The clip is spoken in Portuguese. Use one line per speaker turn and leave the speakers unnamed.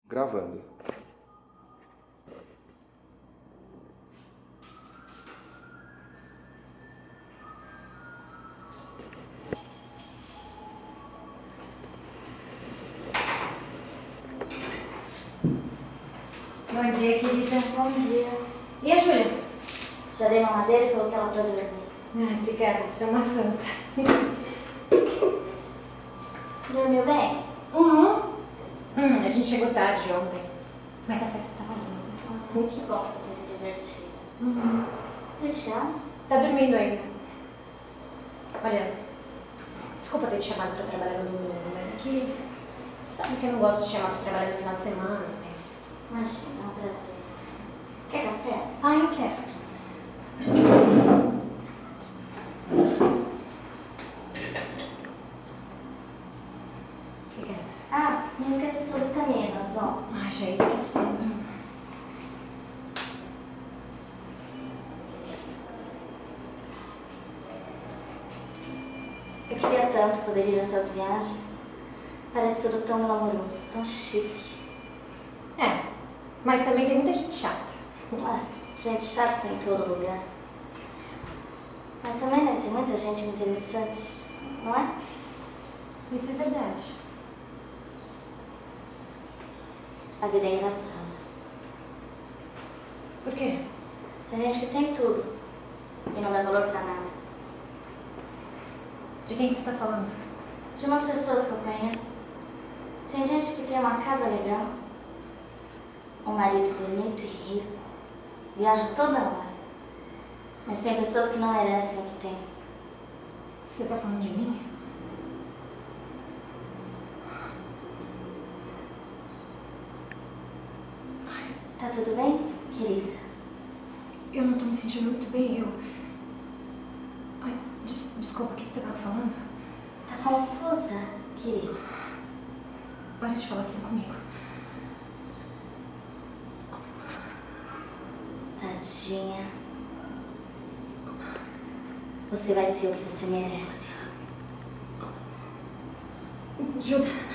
Gravando.
Bom dia, querida.
Bom dia.
E a Júlia?
Já dei mamadeira e coloquei ela pra dormir.
Ai, obrigada, você é uma santa.
Dormiu bem?
A gente chegou tarde ontem, mas a festa tava linda.
Que bom que você se divertiu. Cristiano?
Tá dormindo ainda. Olha, desculpa ter te chamado pra trabalhar no domingo, mas é que você sabe que eu não gosto de chamar pra trabalhar no final de semana, mas...
Imagina, é um prazer. Quer café?
Ah, eu quero. Obrigada.
Ah, não esqueça suas vitaminas, ó.
Ai, já ia esquecendo.
Eu queria tanto poder ir nessas viagens. Parece tudo tão glamouroso, tão chique.
É, mas também tem muita gente chata.
Ah, gente chata tem em todo lugar. Mas também deve ter muita gente interessante, não é?
Isso é verdade.
A vida é engraçada.
Por quê?
Tem gente que tem tudo e não dá valor pra nada.
De quem você tá falando?
De umas pessoas que eu conheço. Tem gente que tem uma casa legal, um marido bonito e rico, viaja toda hora. Mas tem pessoas que não merecem o que tem.
Você tá falando de mim?
Tá tudo bem, querida?
Eu não tô me sentindo muito bem, Ai, desculpa, o que você tava falando?
Tá confusa, querida?
Para de falar assim comigo.
Tadinha. Você vai ter o que você merece.
Júlia.